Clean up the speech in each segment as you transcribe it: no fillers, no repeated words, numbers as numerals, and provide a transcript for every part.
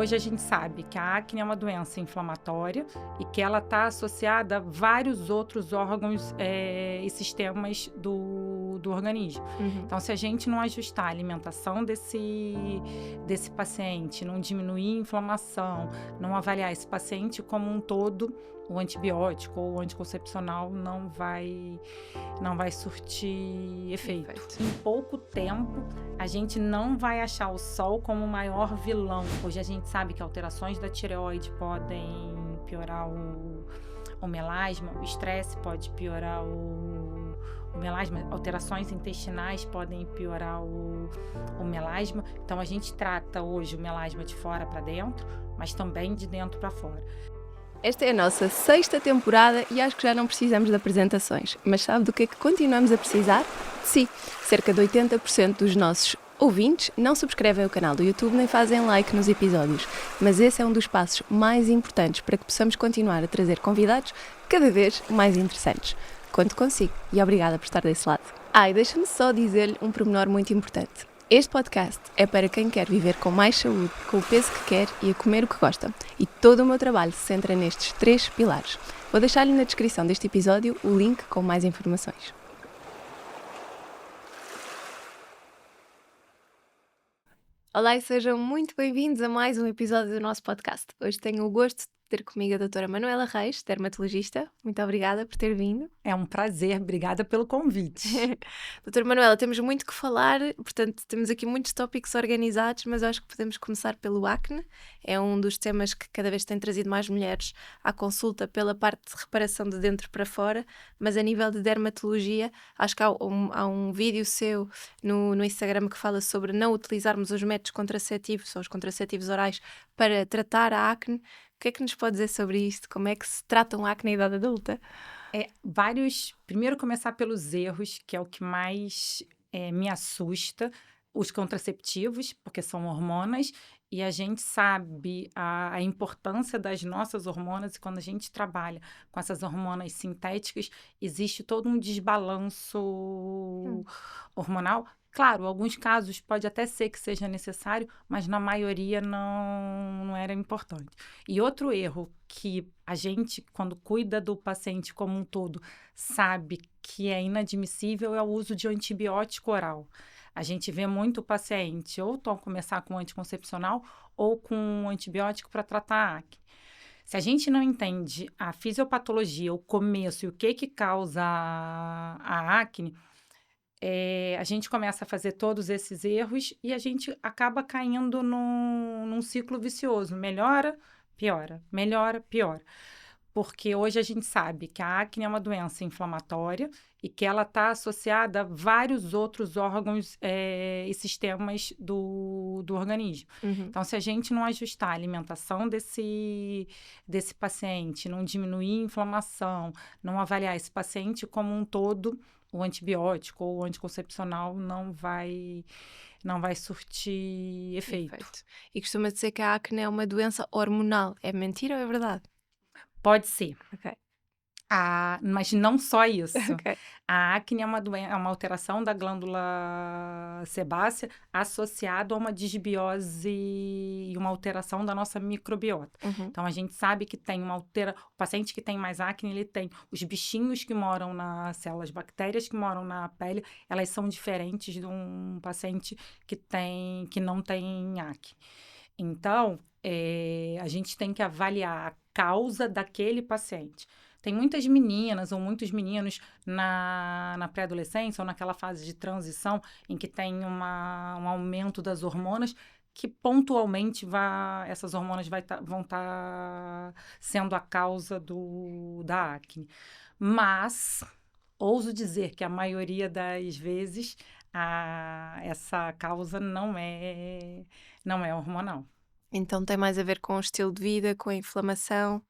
hoje a gente sabe que a acne é uma doença inflamatória e que ela está associada a vários outros órgãos e sistemas do organismo. Então, se a gente não ajustar a alimentação desse paciente, não diminuir a inflamação, não avaliar esse paciente como um todo, o antibiótico ou o anticoncepcional não vai surtir efeito. Em pouco tempo, a gente não vai achar o sol como o maior vilão. Hoje a gente sabe que alterações da tireoide podem piorar o melasma, o estresse pode piorar o melasma, alterações intestinais podem piorar o melasma. Então, a gente trata hoje o melasma de fora para dentro, mas também de dentro para fora. Esta é a nossa 6ª temporada e acho que já não precisamos de apresentações. Mas sabe do que é que continuamos a precisar? Sim, cerca de 80% dos nossos ouvintes não subscrevem o canal do YouTube nem fazem like nos episódios. Mas esse é um dos passos mais importantes para que possamos continuar a trazer convidados cada vez mais interessantes. Conto consigo e obrigada por estar desse lado. E deixa-me só dizer-lhe um pormenor muito importante. Este podcast é para quem quer viver com mais saúde, com o peso que quer e a comer o que gosta. E todo o meu trabalho se centra nestes 3 pilares. Vou deixar-lhe na descrição deste episódio o link com mais informações. Olá e sejam muito bem-vindos a mais um episódio do nosso podcast. Hoje tenho o gosto de ter comigo a doutora Manuela Reis, dermatologista. Muito obrigada por ter vindo. É um prazer, obrigada pelo convite. Doutora Manuela, temos muito que falar, portanto temos aqui muitos tópicos organizados, mas eu acho que podemos começar pelo acne. É um dos temas que cada vez tem trazido mais mulheres à consulta pela parte de reparação de dentro para fora, mas a nível de dermatologia, acho que há um vídeo seu no Instagram que fala sobre não utilizarmos os métodos contraceptivos ou os contraceptivos orais para tratar a acne. O que é que nos pode dizer sobre isto? Como é que se trata um acne na idade adulta? Primeiro começar pelos erros, que é o que mais me assusta, os contraceptivos, porque são hormonas, e a gente sabe a importância das nossas hormonas, e quando a gente trabalha com essas hormonas sintéticas, existe todo um desbalanço hormonal. Claro, em alguns casos pode até ser que seja necessário, mas na maioria não era importante. E outro erro que a gente, quando cuida do paciente como um todo, sabe que é inadmissível é o uso de antibiótico oral. A gente vê muito paciente ou começar com anticoncepcional ou com antibiótico para tratar a acne. Se a gente não entende a fisiopatologia, o começo e o que causa a acne, a gente começa a fazer todos esses erros e a gente acaba caindo num ciclo vicioso. Melhora, piora. Melhora, piora. Porque hoje a gente sabe que a acne é uma doença inflamatória e que ela está associada a vários outros órgãos e sistemas do organismo. Então, se a gente não ajustar a alimentação desse paciente, não diminuir a inflamação, não avaliar esse paciente como um todo, o antibiótico ou o anticoncepcional não vai surtir efeito. E costuma dizer que a acne é uma doença hormonal. É mentira ou é verdade? Pode ser. Ok. Mas não só isso. Ok. A acne é uma alteração da glândula sebácea associada a uma disbiose e uma alteração da nossa microbiota. Então, a gente sabe que tem o paciente que tem mais acne, ele tem os bichinhos que moram nas células, bactérias que moram na pele, elas são diferentes de um paciente que não tem acne. Então, a gente tem que avaliar a causa daquele paciente. Tem muitas meninas ou muitos meninos na pré-adolescência ou naquela fase de transição em que tem um aumento das hormonas que pontualmente essas hormonas vão estar sendo a causa da acne. Mas ouso dizer que a maioria das vezes essa causa não é hormonal. Então tem mais a ver com o estilo de vida, com a inflamação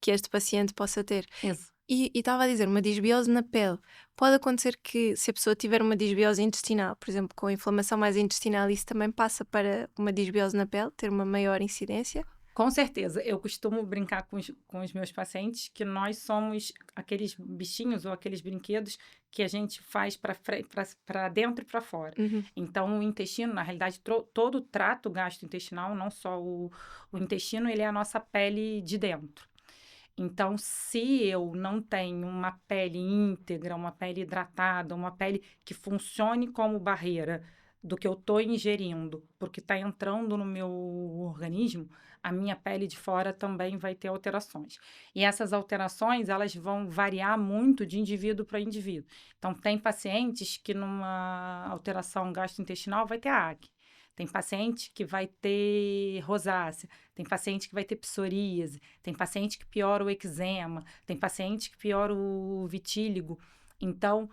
que este paciente possa ter. Isso. E estava a dizer, uma disbiose na pele. Pode acontecer que, se a pessoa tiver uma disbiose intestinal, por exemplo, com a inflamação mais intestinal, isso também passa para uma disbiose na pele, ter uma maior incidência? Com certeza. Eu costumo brincar com os meus pacientes que nós somos aqueles bichinhos ou aqueles brinquedos que a gente faz para dentro e para fora. Uhum. Então, o intestino, na realidade, todo o trato gastrointestinal, não só o intestino, ele é a nossa pele de dentro. Então, se eu não tenho uma pele íntegra, uma pele hidratada, uma pele que funcione como barreira do que eu estou ingerindo, porque está entrando no meu organismo, a minha pele de fora também vai ter alterações. E essas alterações, elas vão variar muito de indivíduo para indivíduo. Então, tem pacientes que numa alteração gastrointestinal vai ter acne. Tem paciente que vai ter rosácea, tem paciente que vai ter psoríase, tem paciente que piora o eczema, tem paciente que piora o vitíligo. Então,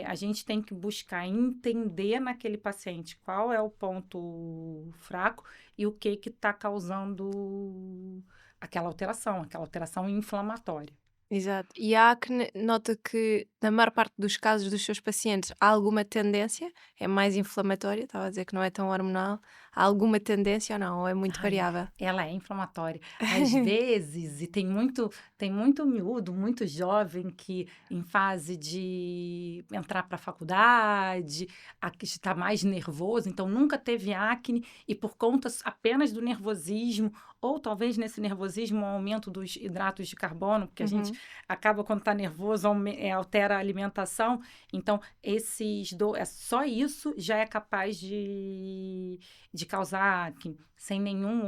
a gente tem que buscar entender naquele paciente qual é o ponto fraco e o que está causando aquela alteração inflamatória. Exato. E a acne, nota que na maior parte dos casos dos seus pacientes há alguma tendência, é mais inflamatória, estava a dizer que não é tão hormonal, há alguma tendência ou não, ou é muito Ai, variável? ela é inflamatória. Às vezes, e tem muito miúdo, muito jovem que em fase de entrar para a faculdade, que está mais nervoso, então nunca teve acne e por conta apenas do nervosismo, ou talvez nesse nervosismo um aumento dos hidratos de carbono, porque a gente Uhum. acaba quando está nervoso, altera a alimentação. Então, só isso já é capaz de causar acne, sem nenhuma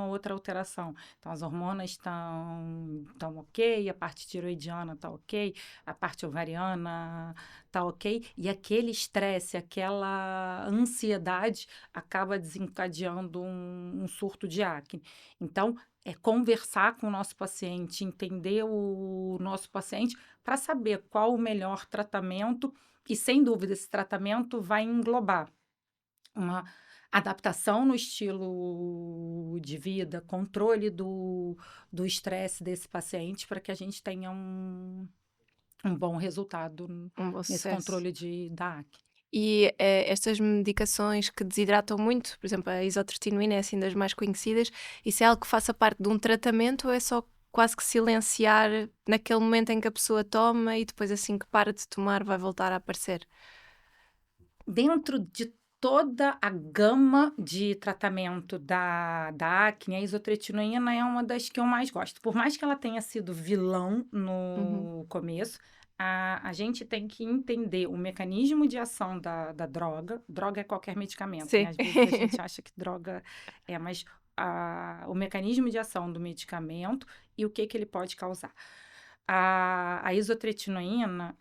outra alteração. Então, as hormonas estão ok, a parte tiroidiana está ok, a parte ovariana está ok, e aquele estresse, aquela ansiedade acaba desencadeando um surto de acne. Então, é conversar com o nosso paciente, entender o nosso paciente para saber qual o melhor tratamento, e sem dúvida esse tratamento vai englobar uma adaptação no estilo de vida, controle do estresse desse paciente para que a gente tenha um bom resultado Um bom nesse sucesso. controle da acne. E estas medicações que desidratam muito, por exemplo, a isotretinoína é assim das mais conhecidas, isso é algo que faça parte de um tratamento ou é só quase que silenciar naquele momento em que a pessoa toma e depois assim que para de tomar vai voltar a aparecer? Dentro de toda a gama de tratamento da acne, a isotretinoína é uma das que eu mais gosto. Por mais que ela tenha sido vilão Uhum. no começo, a gente tem que entender o mecanismo de ação da droga. Droga é qualquer medicamento, né? Sim. Às vezes a gente acha que droga mas o mecanismo de ação do medicamento e o que ele pode causar. A isotretinoína,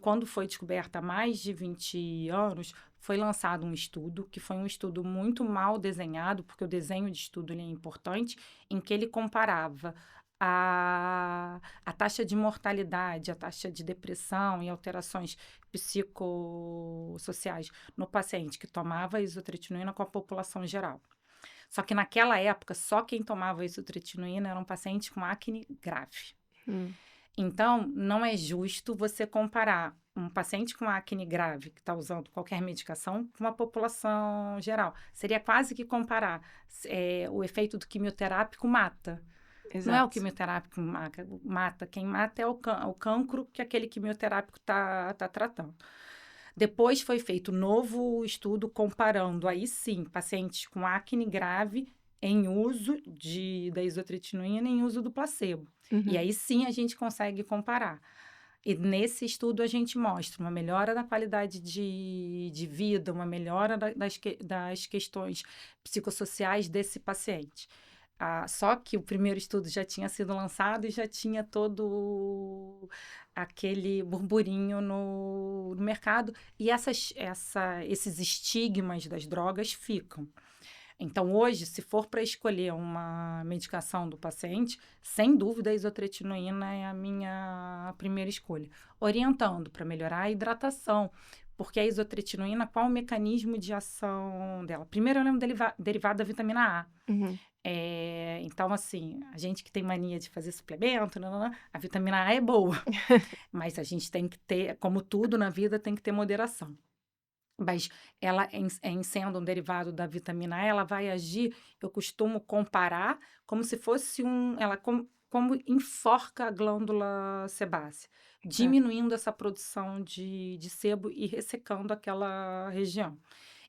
quando foi descoberta há mais de 20 anos, foi lançado um estudo, que foi um estudo muito mal desenhado, porque o desenho de estudo ele é importante, em que ele comparava a taxa de mortalidade, a taxa de depressão e alterações psicossociais no paciente que tomava isotretinoína com a população geral. Só que naquela época, só quem tomava isotretinoína era um paciente com acne grave. Hum. Então, não é justo você comparar um paciente com acne grave, que está usando qualquer medicação, com uma população geral. Seria quase que comparar o efeito do quimioterápico mata. Não é o Exato. quimioterápico mata. Quem mata é o cancro que aquele quimioterápico está tratando. Depois foi feito um novo estudo comparando, aí sim, pacientes com acne grave em uso da isotretinoína em uso do placebo. E Uhum. aí sim a gente consegue comparar. E nesse estudo a gente mostra uma melhora da qualidade de vida, uma melhora das questões psicossociais desse paciente. Só que o primeiro estudo já tinha sido lançado e já tinha todo aquele burburinho no mercado, e esses estigmas das drogas ficam. Então, hoje, se for para escolher uma medicação do paciente, sem dúvida a isotretinoína é a minha primeira escolha. Orientando para melhorar a hidratação, porque a isotretinoína, qual o mecanismo de ação dela? Primeiro, ela é um derivado da vitamina A. Uhum. Então, assim, a gente que tem mania de fazer suplemento, a vitamina A é boa, mas a gente tem que ter, como tudo na vida, tem que ter moderação. Mas ela, em sendo um derivado da vitamina E, ela vai agir, eu costumo comparar como se fosse ela como enforca a glândula sebácea, Ah, diminuindo essa produção de sebo e ressecando aquela região.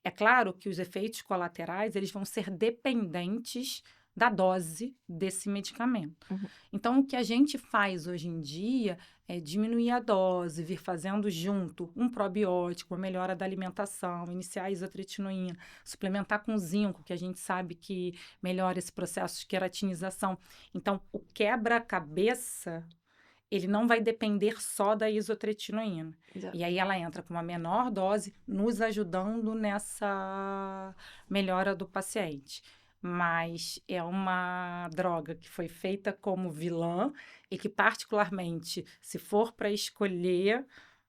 É claro que os efeitos colaterais, eles vão ser dependentes da dose desse medicamento. uhum. Então, o que a gente faz hoje em dia é diminuir a dose, vir fazendo junto um probiótico, uma melhora da alimentação, iniciar a isotretinoína, suplementar com zinco, que a gente sabe que melhora esse processo de queratinização. Então, o quebra-cabeça, ele não vai depender só da isotretinoína. Exato. E aí ela entra com uma menor dose, nos ajudando nessa melhora do paciente. Mas é uma droga que foi feita como vilã e que, particularmente, se for para escolher,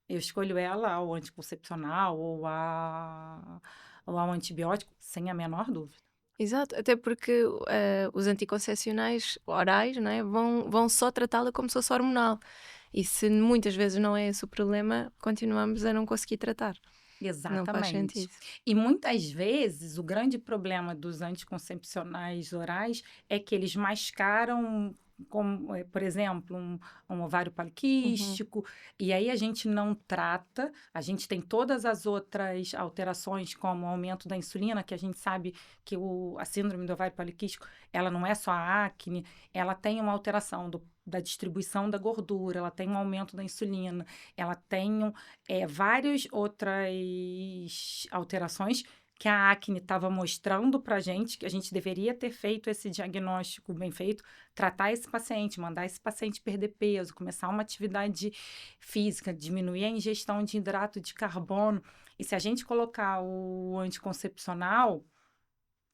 eu escolho ela ao anticoncepcional ou ao antibiótico, sem a menor dúvida. Exato, até porque os anticoncepcionais orais, não é, vão só tratá-la como se fosse hormonal. E se muitas vezes não é esse o problema, continuamos a não conseguir tratar. Não faz Exatamente. sentido. E muitas vezes o grande problema dos anticoncepcionais orais é que eles mascaram, como, por exemplo, um ovário Uhum. poliquístico, e aí a gente não trata, a gente tem todas as outras alterações, como o aumento da insulina, que a gente sabe que a síndrome do ovário poliquístico, ela não é só a acne, ela tem uma alteração da distribuição da gordura, ela tem um aumento da insulina, ela tem várias outras alterações que a acne estava mostrando para gente que a gente deveria ter feito esse diagnóstico bem feito, tratar esse paciente, mandar esse paciente perder peso, começar uma atividade física, diminuir a ingestão de hidrato de carbono. E se a gente colocar o anticoncepcional,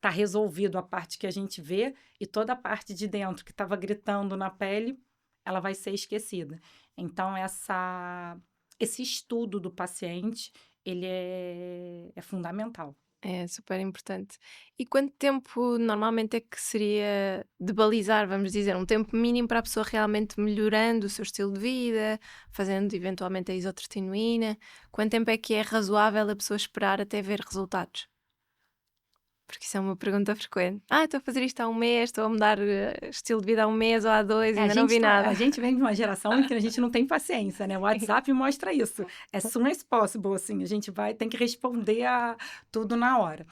tá resolvido a parte que a gente vê e toda a parte de dentro que estava gritando na pele, ela vai ser esquecida. Então, esse estudo do paciente, ele é fundamental. É super importante. E quanto tempo normalmente é que seria de balizar, vamos dizer, um tempo mínimo para a pessoa realmente melhorando o seu estilo de vida, fazendo eventualmente a isotretinoína? Quanto tempo é que é razoável a pessoa esperar até ver resultados? Porque isso é uma pergunta frequente. Estou a fazer isto há um mês, estou a mudar estilo de vida há um mês ou há dois, É, ainda não vi nada. a gente vem de uma geração em que a gente não tem paciência, né? O WhatsApp mostra isso. As soon as possible, assim, a gente tem que responder a tudo na hora.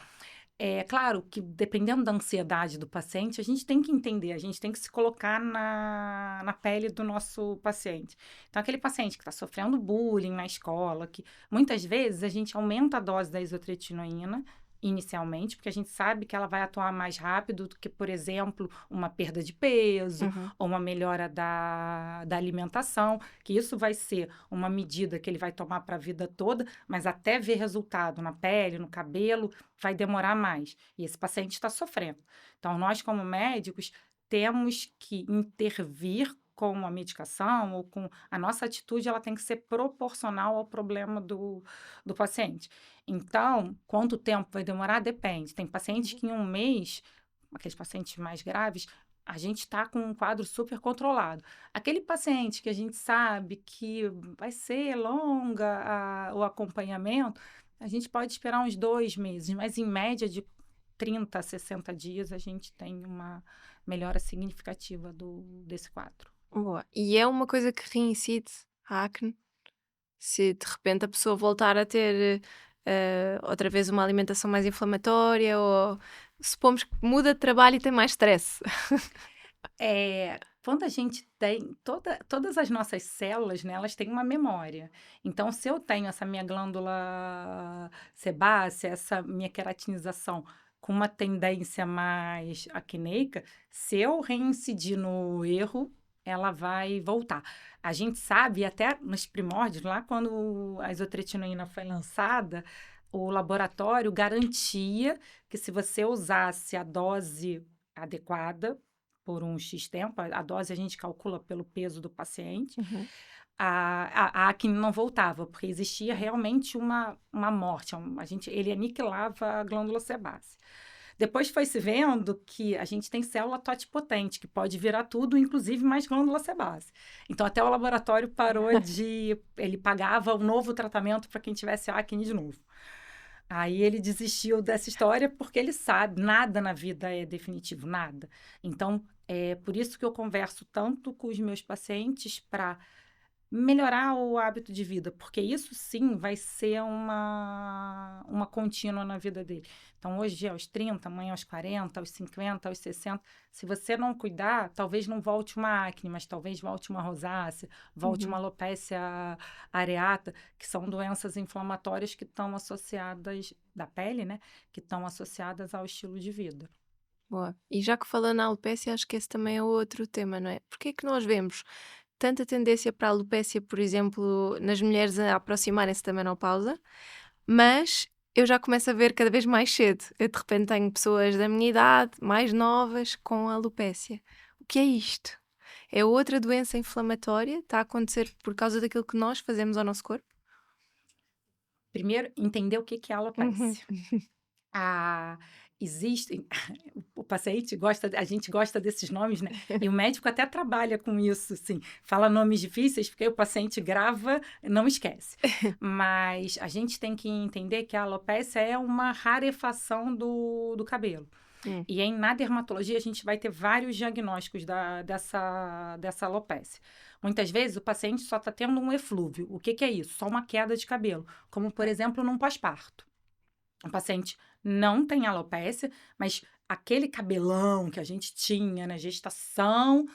É claro que, dependendo da ansiedade do paciente, a gente tem que entender, a gente tem que se colocar na pele do nosso paciente. Então, aquele paciente que está sofrendo bullying na escola, que muitas vezes a gente aumenta a dose da isotretinoína inicialmente, porque a gente sabe que ela vai atuar mais rápido do que, por exemplo, uma perda de peso Uhum. ou uma melhora da alimentação, que isso vai ser uma medida que ele vai tomar para a vida toda, mas até ver resultado na pele, no cabelo, vai demorar mais. E esse paciente está sofrendo. Então, nós, como médicos, temos que intervir com a medicação ou com a nossa atitude, ela tem que ser proporcional ao problema do paciente. Então, quanto tempo vai demorar? Depende. Tem pacientes Uhum. que em um mês, aqueles pacientes mais graves, a gente está com um quadro super controlado. Aquele paciente que a gente sabe que vai ser longa o acompanhamento, a gente pode esperar uns 2 meses, mas em média de 30 a 60 dias a gente tem uma melhora significativa desse quadro. Boa. E é uma coisa que reincide a acne? Se de repente a pessoa voltar a ter outra vez uma alimentação mais inflamatória ou supomos que muda de trabalho e tem mais stress. Quando a gente tem todas as nossas células, né, elas têm uma memória. Então, se eu tenho essa minha glândula sebácea, essa minha queratinização com uma tendência mais acneica, se eu reincidir no erro, ela vai voltar. A gente sabe, até nos primórdios, lá quando a isotretinoína foi lançada, o laboratório garantia que se você usasse a dose adequada, por um X tempo, a dose a gente calcula pelo peso do paciente, Uhum. a acne não voltava, porque existia realmente uma morte, ele aniquilava a glândula sebácea. Depois foi se vendo que a gente tem célula totipotente, que pode virar tudo, inclusive mais glândula sebácea. Então, até o laboratório parou ele pagava um novo tratamento para quem tivesse acne de novo. Aí ele desistiu dessa história porque ele sabe, nada na vida é definitivo, nada. Então, é por isso que eu converso tanto com os meus pacientes para melhorar o hábito de vida, porque isso sim vai ser uma contínua na vida dele. Então, hoje é aos 30, amanhã aos 40, aos 50, aos 60. Se você não cuidar, talvez não volte uma acne, mas talvez volte uma rosácea, volte uma Uhum. alopecia areata, que são doenças inflamatórias que estão associadas, da pele, né? Que estão associadas ao estilo de vida. Boa. E já que falando na alopecia, acho que esse também é outro tema, não é? Porque é que nós vemos tanta tendência para a alopecia, por exemplo, nas mulheres a aproximarem-se da menopausa, mas eu já começo a ver cada vez mais cedo. Eu de repente tenho pessoas da minha idade, mais novas, com alopecia. O que é isto? É outra doença inflamatória? Está a acontecer por causa daquilo que nós fazemos ao nosso corpo? Primeiro, entender o que que é Uhum. alopecia. Ah, existem o paciente gosta a gente gosta desses nomes, né, e o médico até trabalha com isso, assim, fala nomes difíceis, porque o paciente grava, não esquece. Mas a gente tem que entender que a alopecia é uma rarefação do cabelo. Hum. E na dermatologia a gente vai ter vários diagnósticos dessa alopecia. Muitas vezes o paciente só está tendo um eflúvio. O que que é isso? Só uma queda de cabelo, como por Ok. exemplo num pós-parto. O paciente não tem alopecia, mas aquele cabelão que a gente tinha na gestação,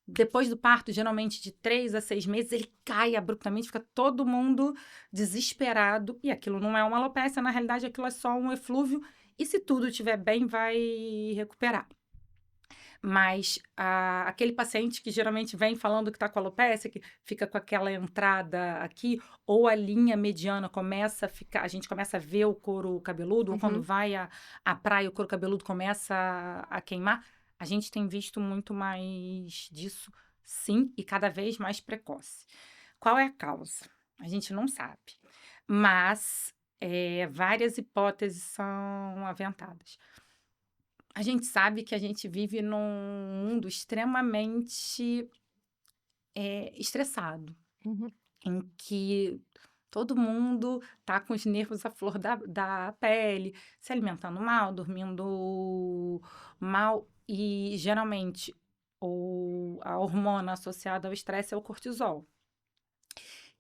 depois do parto, geralmente de 3 a 6 meses, ele cai abruptamente, fica todo mundo desesperado. E aquilo não é uma alopecia, na realidade, aquilo é só um eflúvio. E se tudo estiver bem, vai recuperar. Mas aquele paciente que geralmente vem falando que está com alopecia, que fica com aquela entrada aqui, ou a linha mediana começa a ficar, a gente começa a ver o couro cabeludo, ou quando Uhum. vai à praia, o couro cabeludo começa a queimar, a gente tem visto muito mais disso, sim, e cada vez mais precoce. Qual é a causa? A gente não sabe, mas várias hipóteses são aventadas. A gente sabe que a gente vive num mundo extremamente, estressado, Uhum. em que todo mundo tá com os nervos à flor da pele, se alimentando mal, dormindo mal e geralmente a hormona associada ao estresse é o cortisol,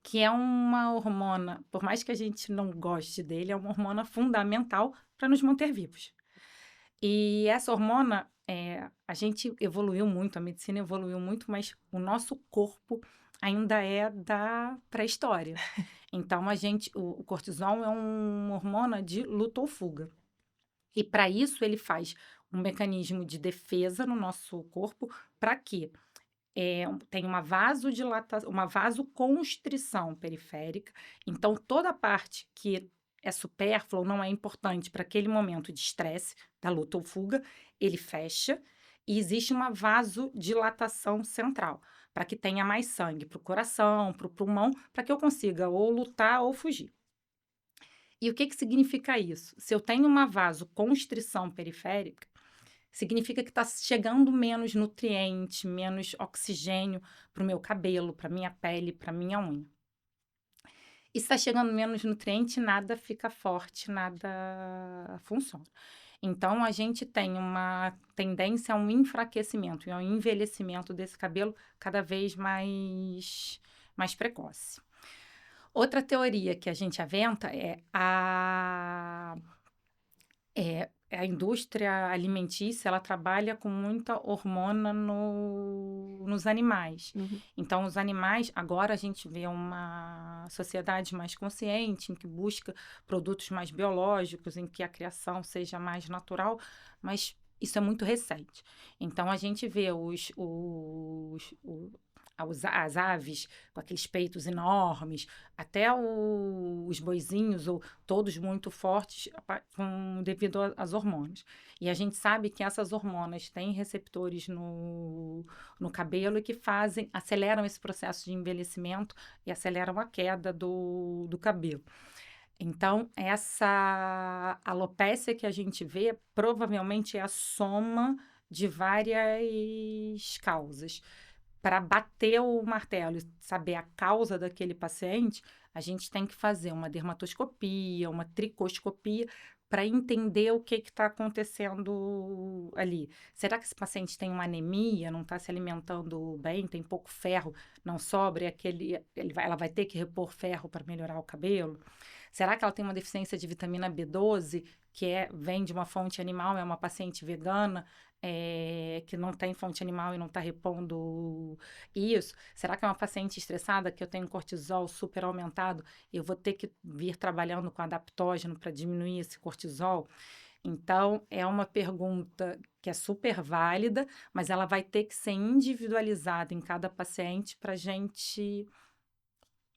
que é uma hormona, por mais que a gente não goste dele, é uma hormona fundamental para nos manter vivos. E essa hormona, a gente evoluiu muito, a medicina evoluiu muito, mas o nosso corpo ainda é da pré-história. Então, o cortisol é um hormona de luta ou fuga. E para isso ele faz um mecanismo de defesa no nosso corpo para que tem uma vasoconstrição periférica. Então, toda a parte que é supérflua ou não é importante para aquele momento de estresse, da luta ou fuga, ele fecha e existe uma vasodilatação central, para que tenha mais sangue para o coração, para o pulmão, para que eu consiga ou lutar ou fugir. E o que que significa isso? Se eu tenho uma vasoconstrição periférica, significa que está chegando menos nutriente, menos oxigênio para o meu cabelo, para minha pele, para minha unha. E se está chegando menos nutriente, nada fica forte, nada funciona. Então, a gente tem uma tendência a um enfraquecimento e ao envelhecimento desse cabelo cada vez mais precoce. Outra teoria que a gente aventa é a indústria alimentícia, ela trabalha com muita hormona nos animais. Uhum. Então, os animais, agora a gente vê uma sociedade mais consciente, em que busca produtos mais biológicos, em que a criação seja mais natural, mas isso é muito recente. Então, a gente vê as aves com aqueles peitos enormes, até os boizinhos, ou todos muito fortes devido às hormonas. E a gente sabe que essas hormonas têm receptores no cabelo e que aceleram esse processo de envelhecimento e aceleram a queda do cabelo. Então, essa alopecia que a gente vê provavelmente é a soma de várias causas. Para bater o martelo e saber a causa daquele paciente, a gente tem que fazer uma dermatoscopia, uma tricoscopia, para entender o que está acontecendo ali. Será que esse paciente tem uma anemia, não está se alimentando bem, tem pouco ferro, não sobra, ela vai ter que repor ferro para melhorar o cabelo? Será que ela tem uma deficiência de vitamina B12, vem de uma fonte animal, é uma paciente vegana, que não tem fonte animal e não está repondo isso? Será que é uma paciente estressada, que eu tenho cortisol super aumentado e eu vou ter que vir trabalhando com adaptógeno para diminuir esse cortisol? Então, é uma pergunta que é super válida, mas ela vai ter que ser individualizada em cada paciente para a gente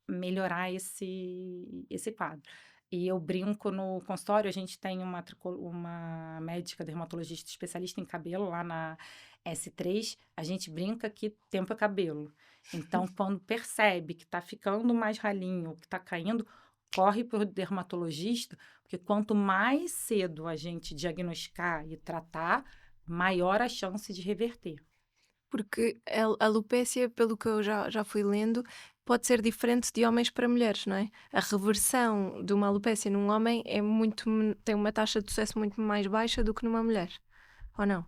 melhorar esse quadro. E eu brinco no consultório, a gente tem uma médica dermatologista especialista em cabelo lá na S3, a gente brinca que tempo é cabelo. Então, quando percebe que está ficando mais ralinho, que está caindo, corre para o dermatologista, porque quanto mais cedo a gente diagnosticar e tratar, maior a chance de reverter. Porque a alopécia, pelo que eu já fui lendo, pode ser diferente de homens para mulheres, não é? A reversão de uma alopécia num homem tem uma taxa de sucesso muito mais baixa do que numa mulher, ou não?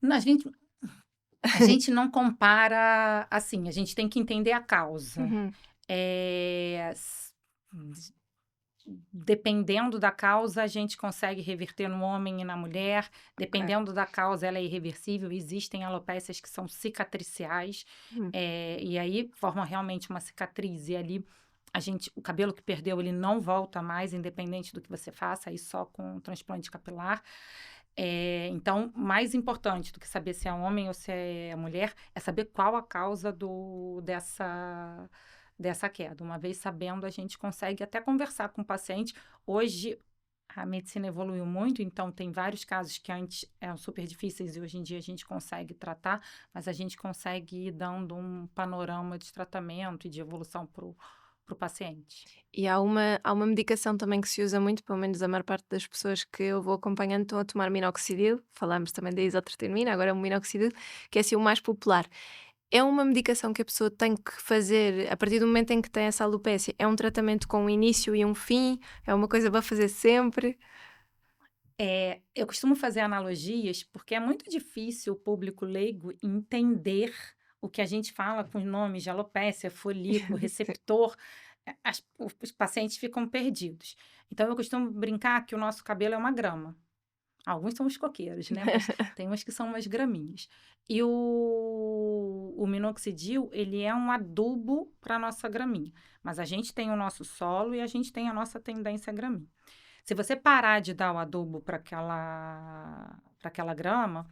Não, a gente não compara assim, a gente tem que entender a causa. Uhum, Eh, s Dependendo da causa, a gente consegue reverter no homem e na mulher. ok. Dependendo da causa, ela é irreversível. Existem alopécias que são cicatriciais, Uhum. e aí formam realmente uma cicatriz. E ali, o cabelo que perdeu, ele não volta mais, independente do que você faça, aí só com transplante capilar. Então, mais importante do que saber se é homem ou se é mulher, é saber qual a causa dessa queda. Uma vez sabendo, a gente consegue até conversar com o paciente. Hoje, a medicina evoluiu muito, então tem vários casos que antes eram super difíceis e hoje em dia a gente consegue tratar, mas a gente consegue ir dando um panorama de tratamento e de evolução para o paciente. E há uma medicação também que se usa muito, pelo menos a maior parte das pessoas que eu vou acompanhando estão a tomar minoxidil. Falámos também da isotretinoína, agora é o minoxidil, que é assim o mais popular. É uma medicação que a pessoa tem que fazer a partir do momento em que tem essa alopécia? É um tratamento com um início e um fim? É uma coisa para fazer sempre? Eu costumo fazer analogias, porque é muito difícil o público leigo entender o que a gente fala com os nomes de alopécia, folículo, receptor. Os pacientes ficam perdidos. Então, eu costumo brincar que o nosso cabelo é uma grama. Alguns são os coqueiros, né? Mas tem uns que são umas graminhas. E o minoxidil, ele é um adubo para a nossa graminha. Mas a gente tem o nosso solo e a gente tem a nossa tendência à graminha. Se você parar de dar o adubo para aquela grama,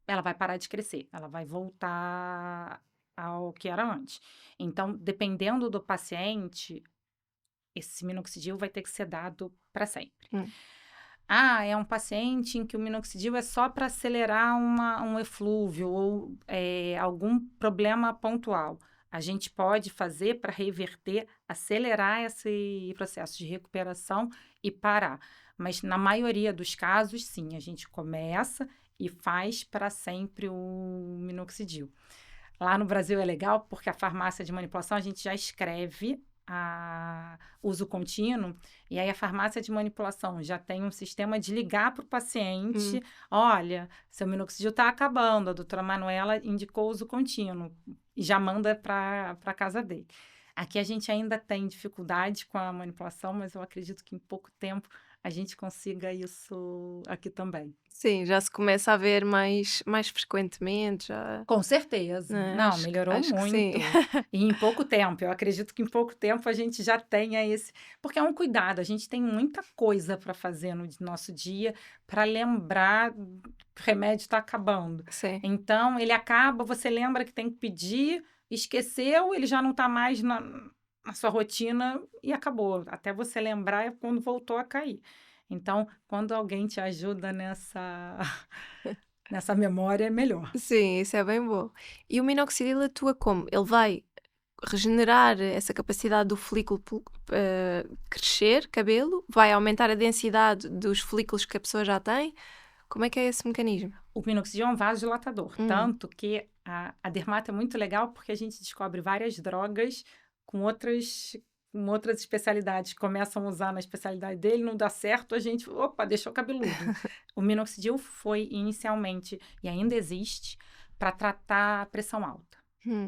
ela vai parar de crescer, ela vai voltar ao que era antes. Então, dependendo do paciente, esse minoxidil vai ter que ser dado para sempre. Hum. É um paciente em que o minoxidil é só para acelerar um eflúvio ou algum problema pontual. A gente pode fazer para reverter, acelerar esse processo de recuperação e parar. Mas na maioria dos casos, sim, a gente começa e faz para sempre o minoxidil. Lá no Brasil é legal porque a farmácia de manipulação a gente já escreve a uso contínuo, e aí a farmácia de manipulação já tem um sistema de ligar para o paciente: olha, seu minoxidil está acabando, a doutora Manuela indicou uso contínuo, e já manda para a casa dele. Aqui a gente ainda tem dificuldade com a manipulação, mas eu acredito que em pouco tempo a gente consiga isso aqui também. Sim, já se começa a ver mais frequentemente, já, Com certeza. né, Não, acho que melhorou acho que sim. muito. E em pouco tempo, eu acredito que em pouco tempo a gente já tenha esse. Porque é um cuidado, a gente tem muita coisa para fazer no nosso dia para lembrar que o remédio está acabando. Sim. Então, ele acaba, você lembra que tem que pedir, esqueceu, ele já não está mais na sua rotina e acabou. Até você lembrar é quando voltou a cair. Então, quando alguém te ajuda nessa memória, é melhor. Sim, isso é bem bom. E o minoxidil atua como? Ele vai regenerar essa capacidade do folículo crescer, cabelo? Vai aumentar a densidade dos folículos que a pessoa já tem? Como é que é esse mecanismo? O minoxidil é um vasodilatador, Hum, tanto que a dermata é muito legal porque a gente descobre várias drogas com outras especialidades, começam a usar na especialidade dele, não dá certo, a gente, opa, deixou cabeludo. O minoxidil foi inicialmente, e ainda existe, para tratar a pressão alta.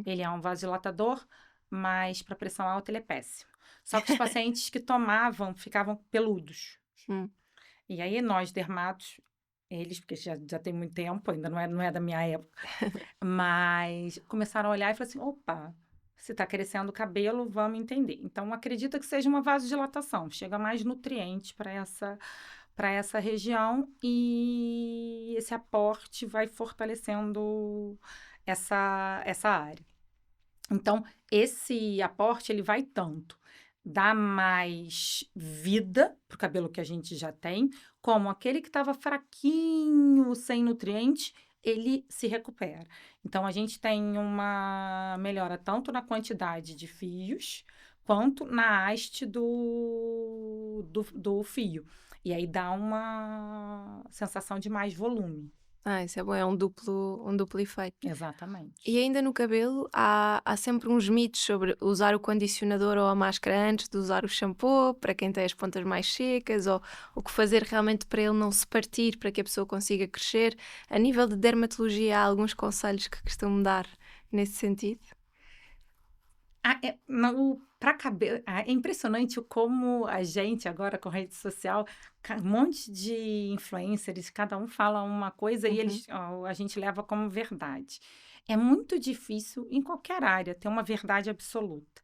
Ele é um vasodilatador, mas para pressão alta ele é péssimo. Só que os pacientes que tomavam ficavam peludos. Hum. E aí nós, dermatos, eles, porque já tem muito tempo, ainda não é da minha época, mas começaram a olhar e falaram assim, opa, se está crescendo o cabelo, vamos entender. Então, acredita que seja uma vasodilatação, chega mais nutrientes para essa região e esse aporte vai fortalecendo essa área. Então, esse aporte, ele vai tanto dar mais vida para o cabelo que a gente já tem, como aquele que estava fraquinho, sem nutriente, ele se recupera. Então, a gente tem uma melhora tanto na quantidade de fios, quanto na haste do fio. E aí dá uma sensação de mais volume. Isso é bom, é um duplo efeito. Exatamente. E ainda no cabelo, há sempre uns mitos sobre usar o condicionador ou a máscara antes de usar o shampoo, para quem tem as pontas mais secas, ou o que fazer realmente para ele não se partir, para que a pessoa consiga crescer. A nível de dermatologia, há alguns conselhos que costumo dar nesse sentido? Para cabelo, é impressionante como a gente agora com rede social, um monte de influencers, cada um fala uma coisa e a gente leva como verdade. É muito difícil em qualquer área ter uma verdade absoluta.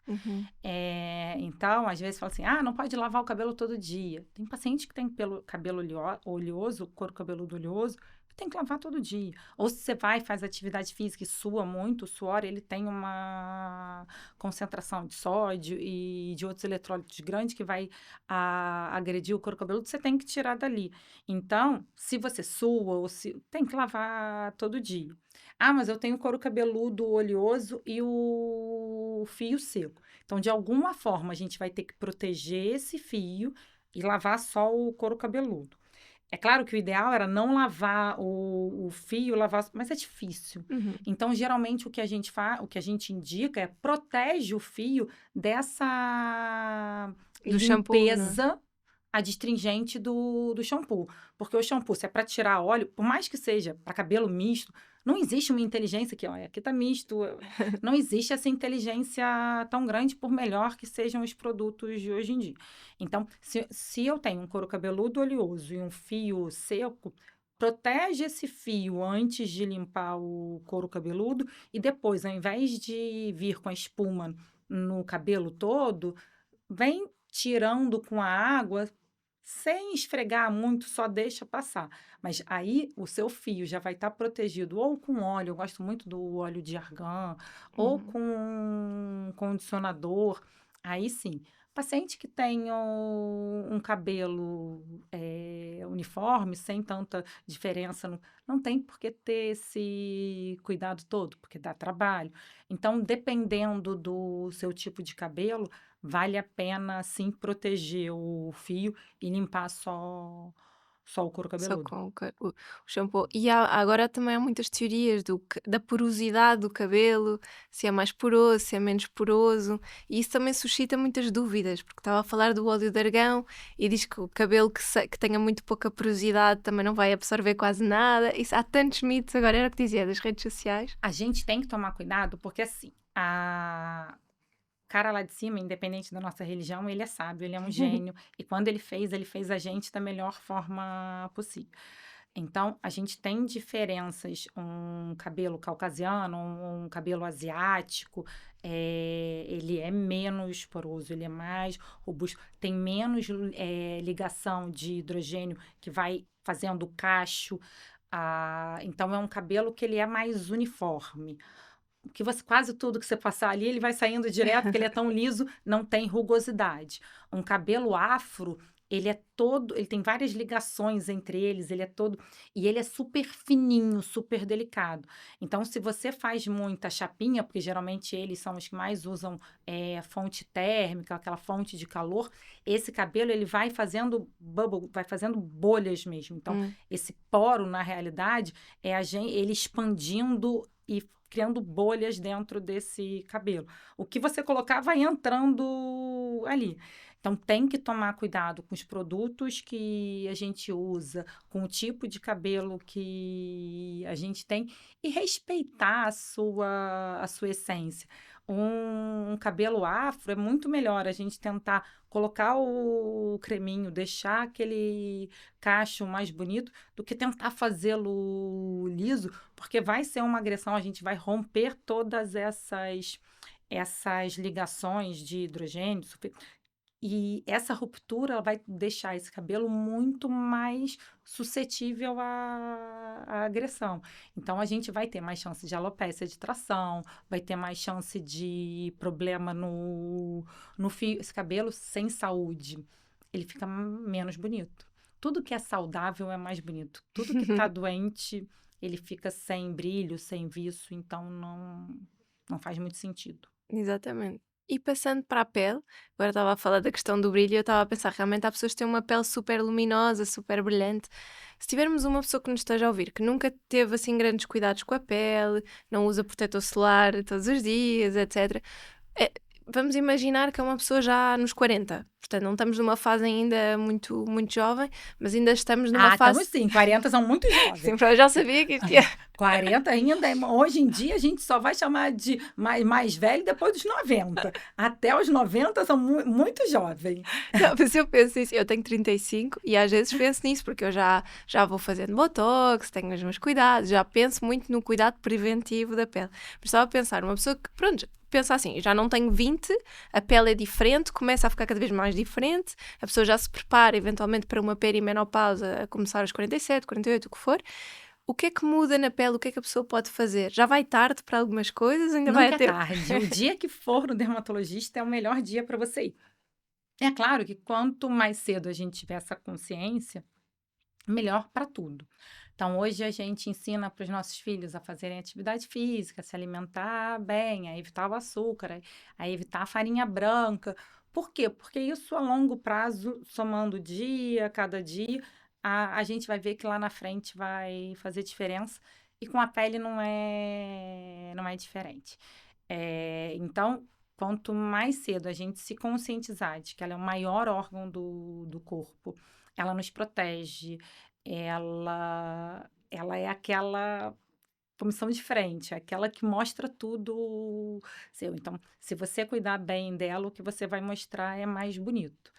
Então, às vezes fala assim, não pode lavar o cabelo todo dia. Tem paciente que tem cabelo oleoso, couro cabeludo oleoso, tem que lavar todo dia. Ou se você vai e faz atividade física e sua muito, o suor, ele tem uma concentração de sódio e de outros eletrólitos grandes que vai agredir o couro cabeludo, você tem que tirar dali. Então, se você sua, tem que lavar todo dia. Mas eu tenho couro cabeludo oleoso e o fio seco. Então, de alguma forma, a gente vai ter que proteger esse fio e lavar só o couro cabeludo. É claro que o ideal era não lavar o fio, mas é difícil. Então, geralmente, o que a gente indica é protege o fio dessa Do shampoo, né? limpeza adstringente do shampoo. Porque o shampoo, se é para tirar óleo, por mais que seja para cabelo misto, não existe uma inteligência que, olha, aqui tá misto. Não existe essa inteligência tão grande, por melhor que sejam os produtos de hoje em dia. Então, se eu tenho um couro cabeludo oleoso e um fio seco, protege esse fio antes de limpar o couro cabeludo e depois, ao invés de vir com a espuma no cabelo todo, vem tirando com a água sem esfregar muito, só deixa passar. Mas aí o seu fio já vai estar protegido ou com óleo, eu gosto muito do óleo de argan, ou com um condicionador. Aí sim. Paciente que tem um cabelo uniforme, sem tanta diferença, não tem por que ter esse cuidado todo, porque dá trabalho. Então, dependendo do seu tipo de cabelo, vale a pena, sim, proteger o fio e limpar só o couro Só cabeludo. com o shampoo. E agora também há muitas teorias da porosidade do cabelo, se é mais poroso, se é menos poroso, e isso também suscita muitas dúvidas, porque estava a falar do óleo de argão e diz que o cabelo que tenha muito pouca porosidade também não vai absorver quase nada. Isso, há tantos mitos, agora era o que dizia, das redes sociais. A gente tem que tomar cuidado, porque assim, cara lá de cima, independente da nossa religião, ele é sábio, ele é um gênio. E quando ele fez a gente da melhor forma possível. Então, a gente tem diferenças, um cabelo caucasiano, um cabelo asiático, ele é menos poroso, ele é mais robusto, tem menos ligação de hidrogênio que vai fazendo cacho. Então, é um cabelo que ele é mais uniforme. Que quase tudo que você passar ali, ele vai saindo direto, porque ele é tão liso, não tem rugosidade. Um cabelo afro, ele tem várias ligações entre eles, e ele é super fininho, super delicado. Então, se você faz muita chapinha, porque geralmente eles são os que mais usam fonte térmica, aquela fonte de calor, esse cabelo, ele vai fazendo bubble, vai fazendo bolhas mesmo. Então, esse poro, na realidade, ele expandindo e criando bolhas dentro desse cabelo. O que você colocar vai entrando ali. Então, tem que tomar cuidado com os produtos que a gente usa, com o tipo de cabelo que a gente tem e respeitar a sua essência. Um cabelo afro é muito melhor a gente tentar colocar o creminho, deixar aquele cacho mais bonito, do que tentar fazê-lo liso, porque vai ser uma agressão, a gente vai romper todas essas ligações de hidrogênio, e essa ruptura ela vai deixar esse cabelo muito mais suscetível à agressão. Então, a gente vai ter mais chance de alopécia de tração, vai ter mais chance de problema no fio. Esse cabelo sem saúde, ele fica menos bonito. Tudo que é saudável é mais bonito. Tudo que está doente, ele fica sem brilho, sem viço. Então, não faz muito sentido. Exatamente. E passando para a pele, agora estava a falar da questão do brilho, eu estava a pensar, realmente há pessoas que têm uma pele super luminosa, super brilhante. Se tivermos uma pessoa que nos esteja a ouvir, que nunca teve assim grandes cuidados com a pele, não usa protetor solar todos os dias, etc. Vamos imaginar que é uma pessoa já nos 40, portanto não estamos numa fase ainda muito, muito jovem, mas ainda estamos numa Estamos fase... sim, 40 são muito jovens. Sim, eu já sabia que isto ia... 40 ainda, hoje em dia a gente só vai chamar de mais velho depois dos 90. Até os 90 são muito jovens. Não, mas eu penso nisso, eu tenho 35 e às vezes penso nisso, porque eu já vou fazendo botox, tenho os meus cuidados, já penso muito no cuidado preventivo da pele. Mas estava a pensar, uma pessoa que, pronto, pensa assim, já não tenho 20, a pele é diferente, começa a ficar cada vez mais diferente, a pessoa já se prepara eventualmente para uma perimenopausa, a começar aos 47, 48, o que for. O que é que muda na pele? O que é que a pessoa pode fazer? Já vai tarde para algumas coisas? Ainda vai Nunca a é tempo? tarde. O dia que for no dermatologista é o melhor dia para você ir. É claro que quanto mais cedo a gente tiver essa consciência, melhor para tudo. Então, hoje a gente ensina para os nossos filhos a fazerem atividade física, se alimentar bem, a evitar o açúcar, a evitar a farinha branca. Por quê? Porque isso a longo prazo, somando cada dia, a gente vai ver que lá na frente vai fazer diferença e com a pele não é diferente. Então, quanto mais cedo a gente se conscientizar de que ela é o maior órgão do corpo, ela nos protege, ela é aquela comissão de frente, aquela que mostra tudo seu. Então, se você cuidar bem dela, o que você vai mostrar é mais bonito.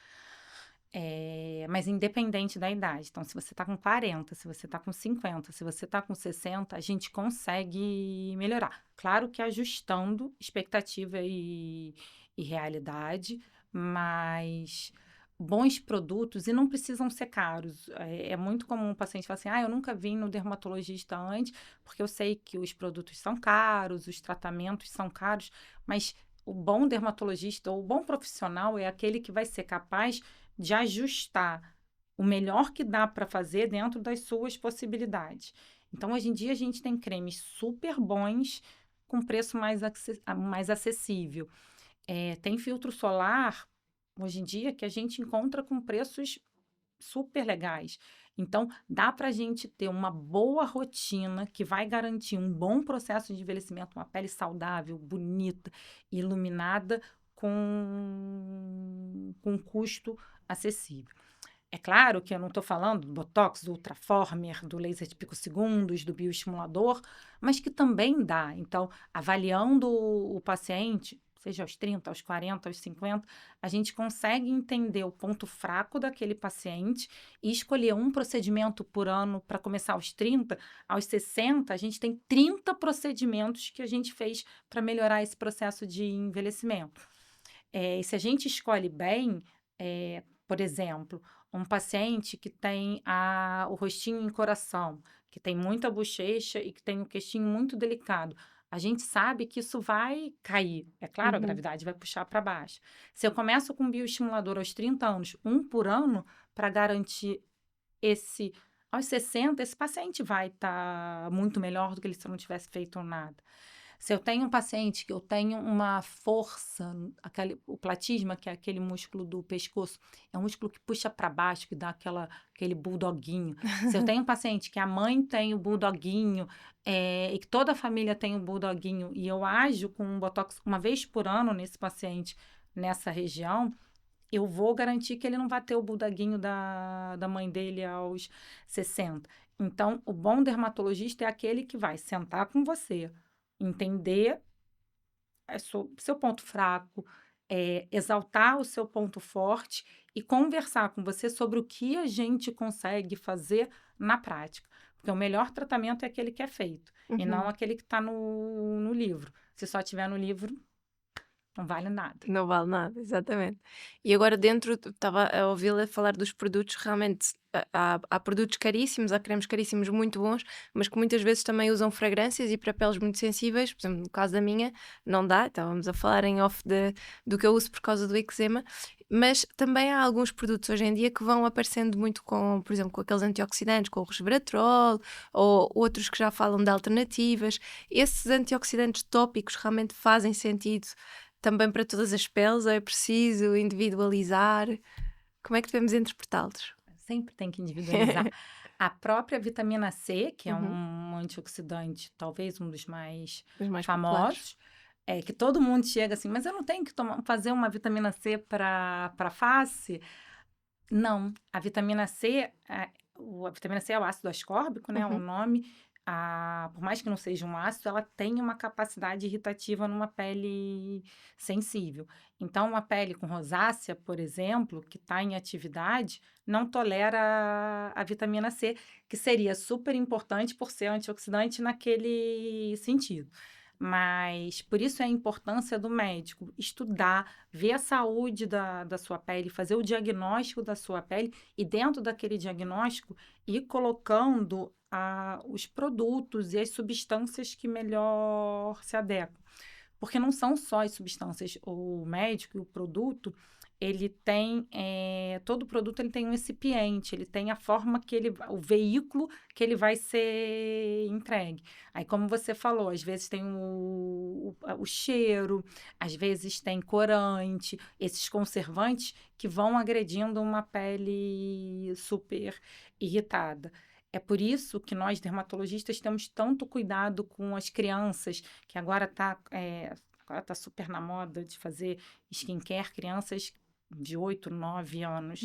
Mas independente da idade. Então, se você está com 40, se você está com 50, se você está com 60, a gente consegue melhorar. Claro que ajustando expectativa e realidade, mas bons produtos e não precisam ser caros. É muito comum o paciente falar assim, eu nunca vim no dermatologista antes, porque eu sei que os produtos são caros, os tratamentos são caros, mas o bom dermatologista ou o bom profissional é aquele que vai ser capaz de ajustar o melhor que dá para fazer dentro das suas possibilidades. Então, hoje em dia, a gente tem cremes super bons com preço mais acessível. Tem filtro solar, hoje em dia, que a gente encontra com preços super legais. Então, dá para a gente ter uma boa rotina que vai garantir um bom processo de envelhecimento, uma pele saudável, bonita, iluminada, com custo acessível. É claro que eu não estou falando do Botox, do Ultraformer, do laser de picosegundos, do bioestimulador, mas que também dá. Então, avaliando o paciente, seja aos 30, aos 40, aos 50, a gente consegue entender o ponto fraco daquele paciente e escolher um procedimento por ano para começar aos 30, aos 60, a gente tem 30 procedimentos que a gente fez para melhorar esse processo de envelhecimento. E se a gente escolhe bem, por exemplo, um paciente que tem o rostinho em coração, que tem muita bochecha e que tem um queixinho muito delicado, a gente sabe que isso vai cair. É claro, a gravidade vai puxar para baixo. Se eu começo com um bioestimulador aos 30 anos, um por ano, para garantir aos 60, esse paciente vai estar muito melhor do que se eu não tivesse feito nada. Se eu tenho um paciente que eu tenho uma força, o platisma, que é aquele músculo do pescoço, é um músculo que puxa para baixo, que dá aquele bulldoguinho. Se eu tenho um paciente que a mãe tem o bulldoguinho, e que toda a família tem o bulldoguinho, e eu ajo com um botox uma vez por ano nesse paciente, nessa região, eu vou garantir que ele não vai ter o bulldoguinho da mãe dele aos 60. Então, o bom dermatologista é aquele que vai sentar com você, entender seu ponto fraco, exaltar o seu ponto forte e conversar com você sobre o que a gente consegue fazer na prática. Porque o melhor tratamento é aquele que é feito, e não aquele que está no livro. Se só tiver no livro, não vale nada. Não vale nada, exatamente. E agora dentro, estava a ouvi-la falar dos produtos, realmente há produtos caríssimos, há cremes caríssimos muito bons, mas que muitas vezes também usam fragrâncias e para peles muito sensíveis, por exemplo, no caso da minha, não dá, estávamos a falar em off do que eu uso por causa do eczema, mas também há alguns produtos hoje em dia que vão aparecendo muito com, por exemplo, com aqueles antioxidantes, com o resveratrol, ou outros que já falam de alternativas. Esses antioxidantes tópicos realmente fazem sentido também para todas as peles, ou é preciso individualizar? Como é que devemos interpretá-los? Sempre tem que individualizar. A própria vitamina C, que é Uhum. um antioxidante, talvez um dos mais Os mais populares. famosos, que todo mundo chega assim, mas eu não tenho que fazer uma vitamina C para face? Não, a vitamina C, a vitamina C é o ácido ascórbico, né? O Uhum. nome. Por mais que não seja um ácido, ela tem uma capacidade irritativa numa pele sensível. Então, uma pele com rosácea, por exemplo, que está em atividade, não tolera a vitamina C, que seria super importante por ser antioxidante naquele sentido. Mas por isso é a importância do médico estudar, ver a saúde da sua pele, fazer o diagnóstico da sua pele e, dentro daquele diagnóstico, ir colocando os produtos e as substâncias que melhor se adequam. Porque não são só as substâncias, o médico e o produto, ele tem, todo produto ele tem um recipiente, ele tem a forma o veículo que ele vai ser entregue. Aí, como você falou, às vezes tem o cheiro, às vezes tem corante, esses conservantes que vão agredindo uma pele super irritada. É por isso que nós, dermatologistas, temos tanto cuidado com as crianças, que agora tá super na moda de fazer skincare, crianças de 8, 9 anos.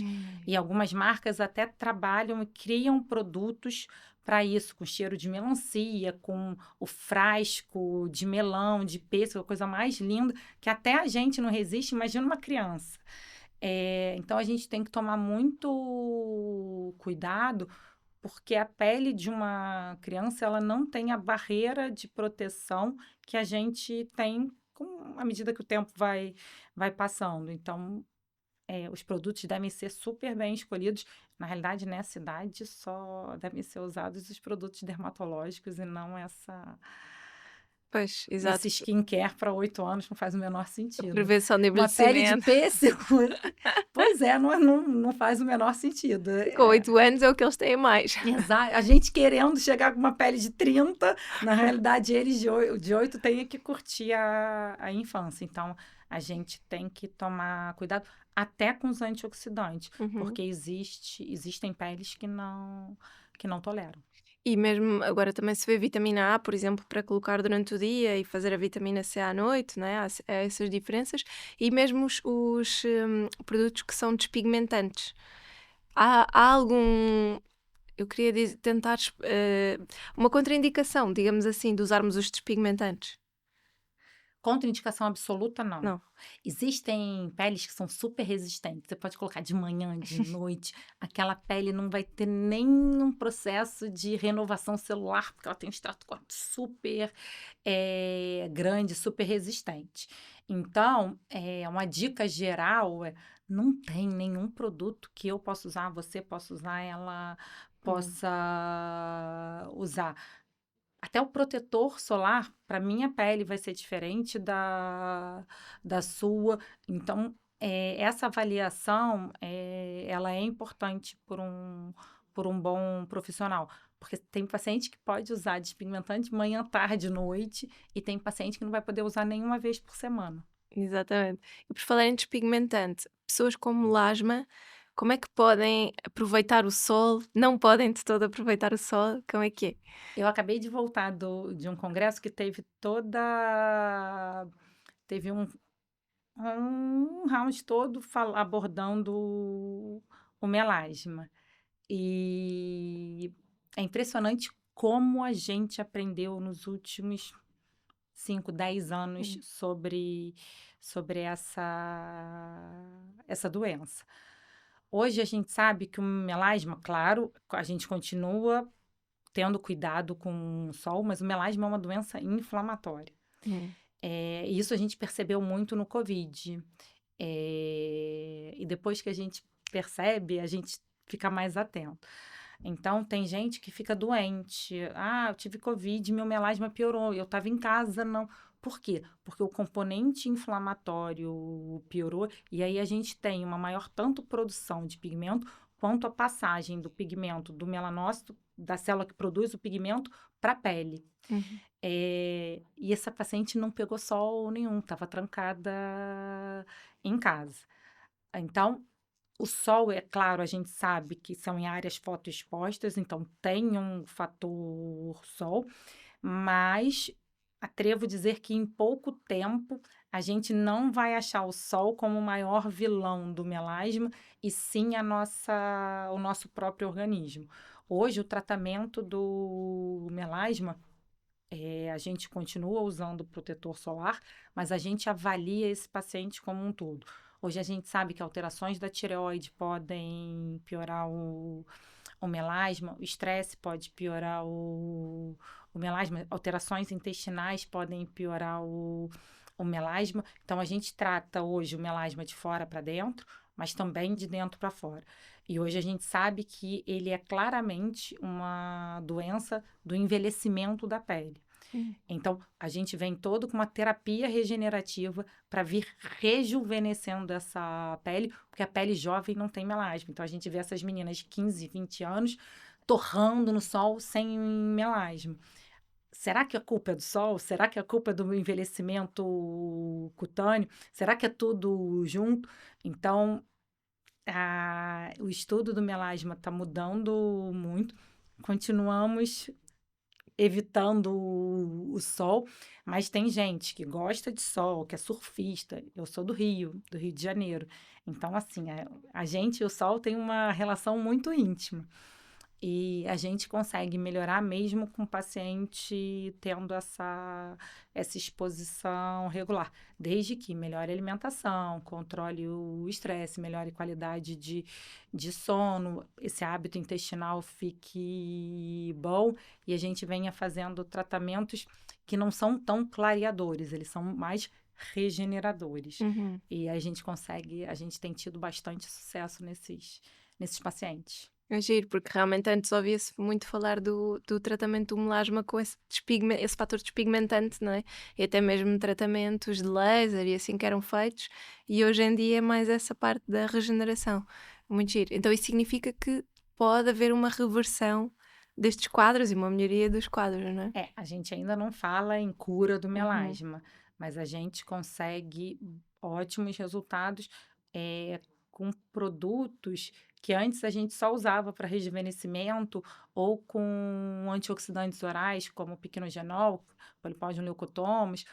E algumas marcas até trabalham e criam produtos para isso, com cheiro de melancia, com o frasco de melão, de pêssego, a coisa mais linda, que até a gente não resiste, imagina uma criança. Então, a gente tem que tomar muito cuidado, porque a pele de uma criança, ela não tem a barreira de proteção que a gente tem à medida que o tempo vai passando. Então, os produtos devem ser super bem escolhidos. Na realidade, nessa idade, só devem ser usados os produtos dermatológicos e não Pois, esse exato. skincare para 8 anos, não faz o menor A sentido. prevenção de Uma pele de envelhecimento. pêssego, pois é, não faz o menor sentido. Com 8 anos é o que eles têm mais. Exato. A gente querendo chegar com uma pele de 30, na realidade, eles de 8 têm que curtir a infância. Então, a gente tem que tomar cuidado até com os antioxidantes, Uhum. porque existem peles que não toleram. E mesmo agora também se vê vitamina A, por exemplo, para colocar durante o dia e fazer a vitamina C à noite, né? Há essas diferenças. E mesmo os produtos que são despigmentantes. Há algum. Eu queria tentar uma contraindicação, digamos assim, de usarmos os despigmentantes. Contraindicação absoluta, não. Não. Existem peles que são super resistentes. Você pode colocar de manhã, de noite. Aquela pele não vai ter nenhum processo de renovação celular, porque ela tem um extrato corpo super grande, super resistente. Então, uma dica geral não tem nenhum produto que eu possa usar, você possa usar, ela Hum. possa usar. Até o protetor solar, para minha pele, vai ser diferente da sua. Então, essa avaliação, ela é importante por um bom profissional. Porque tem paciente que pode usar despigmentante manhã, tarde, noite, e tem paciente que não vai poder usar nenhuma vez por semana. Exatamente. E por falar em despigmentante, pessoas com melasma, como é que podem aproveitar o sol? Não podem de todo aproveitar o sol? Como é que é? Eu acabei de voltar de um congresso que teve um round todo abordando o melasma. E é impressionante como a gente aprendeu nos últimos 5, 10 anos Hum. sobre essa doença. Hoje a gente sabe que o melasma, claro, a gente continua tendo cuidado com o sol, mas o melasma é uma doença inflamatória. Hum. Isso a gente percebeu muito no Covid. E depois que a gente percebe, a gente fica mais atento. Então, tem gente que fica doente. Ah, eu tive Covid, meu melasma piorou. Eu estava em casa, não. Por quê? Porque o componente inflamatório piorou e aí a gente tem uma maior tanto produção de pigmento quanto a passagem do pigmento do melanócito, da célula que produz o pigmento, para a pele. Uhum. E essa paciente não pegou sol nenhum, estava trancada em casa. Então, o sol, é claro, a gente sabe que são em áreas fotoexpostas, então tem um fator sol, mas atrevo dizer que em pouco tempo a gente não vai achar o sol como o maior vilão do melasma, e sim o nosso próprio organismo. Hoje, o tratamento do melasma, a gente continua usando protetor solar, mas a gente avalia esse paciente como um todo. Hoje a gente sabe que alterações da tireoide podem piorar o melasma, o estresse pode piorar o melasma, alterações intestinais podem piorar o melasma. Então a gente trata hoje o melasma de fora para dentro, mas também de dentro para fora. E hoje a gente sabe que ele é claramente uma doença do envelhecimento da pele. Hum. Então, a gente vem todo com uma terapia regenerativa para vir rejuvenescendo essa pele, porque a pele jovem não tem melasma. Então, a gente vê essas meninas de 15, 20 anos torrando no sol sem melasma. Será que a culpa é do sol? Será que a culpa é do envelhecimento cutâneo? Será que é tudo junto? Então, o estudo do melasma está mudando muito. Continuamos evitando o sol, mas tem gente que gosta de sol, que é surfista. Eu sou do Rio de Janeiro. Então, assim, a gente e o sol tem uma relação muito íntima. E a gente consegue melhorar mesmo com o paciente tendo essa exposição regular, desde que melhore a alimentação, controle o estresse, melhore a qualidade de sono, esse hábito intestinal fique bom e a gente venha fazendo tratamentos que não são tão clareadores, eles são mais regeneradores. Uhum. E a gente tem tido bastante sucesso nesses pacientes. É giro, porque realmente antes ouvia-se muito falar do tratamento do melasma com esse fator despigmentante, não é? E até mesmo tratamentos de laser e assim que eram feitos, e hoje em dia é mais essa parte da regeneração. Muito giro. Então isso significa que pode haver uma reversão destes quadros e uma melhoria dos quadros, não é? A gente ainda não fala em cura do Uhum. melasma, mas a gente consegue ótimos resultados, com produtos que antes a gente só usava para rejuvenescimento ou com antioxidantes orais, como o piquenogenol, polipódium leucotomos,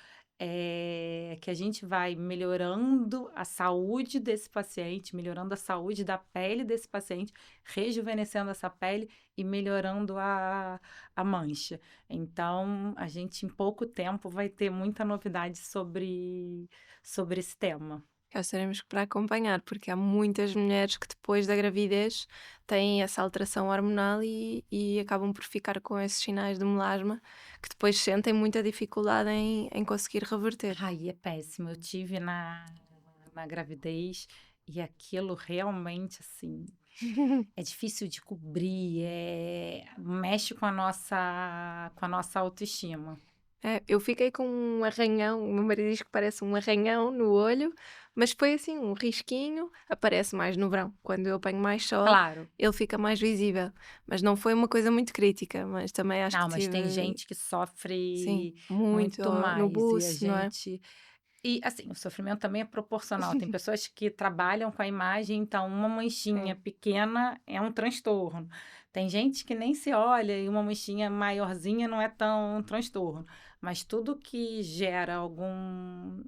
que a gente vai melhorando a saúde desse paciente, melhorando a saúde da pele desse paciente, rejuvenescendo essa pele e melhorando a mancha. Então, a gente em pouco tempo vai ter muita novidade sobre esse tema. Cá estaremos para acompanhar, porque há muitas mulheres que depois da gravidez têm essa alteração hormonal e acabam por ficar com esses sinais de melasma que depois sentem muita dificuldade em conseguir reverter. Ai, é péssimo. Eu tive na gravidez e aquilo realmente, assim, é difícil de cobrir, mexe com a nossa autoestima. É, eu fiquei com um arranhão, o meu marido diz que parece um arranhão no olho, mas foi assim, um risquinho, aparece mais no verão. Quando eu apanho mais sol, Claro. ele fica mais visível. Mas não foi uma coisa muito crítica, mas também acho que Não, mas tem tive, gente que sim, sofre muito muito no mais e a buço, não é? gente e, assim, o sofrimento também é proporcional. Tem pessoas que trabalham com a imagem, então uma manchinha Sim, pequena é um transtorno. Tem gente que nem se olha e uma manchinha maiorzinha não é tão um transtorno. Mas tudo que gera algum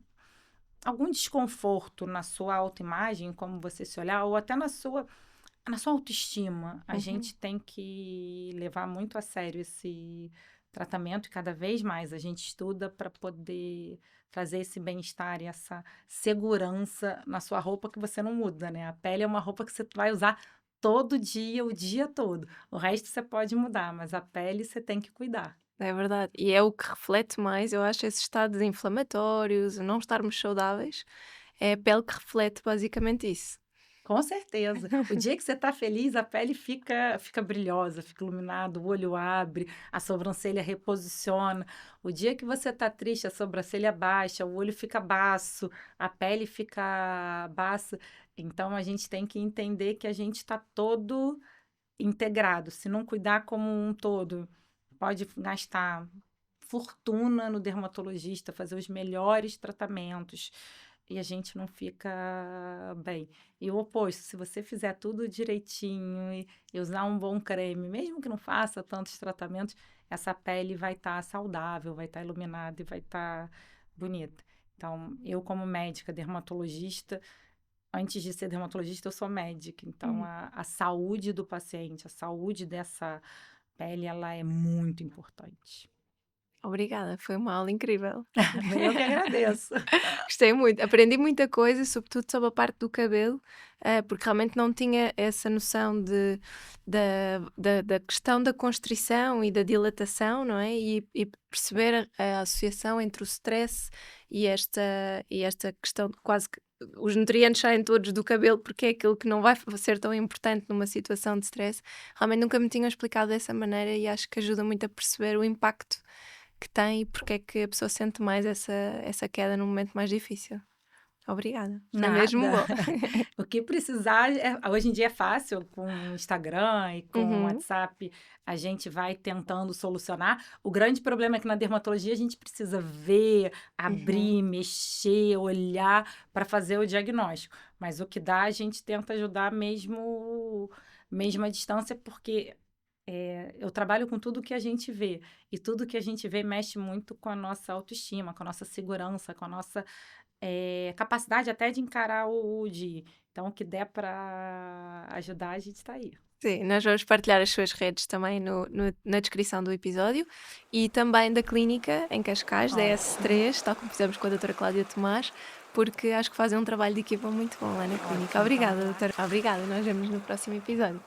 desconforto na sua autoimagem, como você se olhar, ou até na sua autoestima, a uhum, gente tem que levar muito a sério esse tratamento e cada vez mais a gente estuda para poder trazer esse bem-estar e essa segurança na sua roupa que você não muda, né? A pele é uma roupa que você vai usar todo dia, o dia todo. O resto você pode mudar, mas a pele você tem que cuidar. é verdade. E é o que reflete mais, eu acho, esses estados inflamatórios, o não estarmos saudáveis, é a pele que reflete basicamente isso. Com certeza. O dia que você está feliz, a pele fica brilhosa, fica iluminada, o olho abre, a sobrancelha reposiciona. O dia que você está triste, a sobrancelha baixa, o olho fica baço, a pele fica baixa. Então, a gente tem que entender que a gente está todo integrado. Se não cuidar como um todo, pode gastar fortuna no dermatologista, fazer os melhores tratamentos e a gente não fica bem. E o oposto, se você fizer tudo direitinho e usar um bom creme, mesmo que não faça tantos tratamentos, essa pele vai estar saudável, vai estar iluminada e vai estar bonita. Então, eu como médica dermatologista, antes de ser dermatologista, eu sou médica. Então, Uhum. a saúde do paciente, a saúde dessa pele, ela é muito importante. Obrigada, foi uma aula incrível. Eu que agradeço. Gostei muito, aprendi muita coisa, sobretudo sobre a parte do cabelo, porque realmente não tinha essa noção da questão da constrição e da dilatação, não é? E perceber a associação entre o stress e esta questão de quase que os nutrientes saem todos do cabelo porque é aquilo que não vai ser tão importante numa situação de stress. Realmente nunca me tinham explicado dessa maneira e acho que ajuda muito a perceber o impacto que tem e porque é que a pessoa sente mais essa queda num momento mais difícil. Obrigada, foi mesmo Nada. bom. O que precisar, hoje em dia é fácil, com o Instagram e com o Uhum, WhatsApp, a gente vai tentando solucionar. O grande problema é que na dermatologia a gente precisa ver, uhum. abrir, mexer, olhar para fazer o diagnóstico. Mas o que dá, a gente tenta ajudar mesmo à distância, porque eu trabalho com tudo que a gente vê. E tudo que a gente vê mexe muito com a nossa autoestima, com a nossa segurança, com a nossa capacidade até de encarar o dia. Então, o que der para ajudar, a gente está aí. Sim, nós vamos partilhar as suas redes também na descrição do episódio e também da clínica em Cascais, da Ótimo, S3, tal como fizemos com a doutora Cláudia Tomás, porque acho que fazem um trabalho de equipa muito bom lá na clínica. ótimo. Então, Obrigada, lá. doutora. Obrigada, nós vemos no próximo episódio.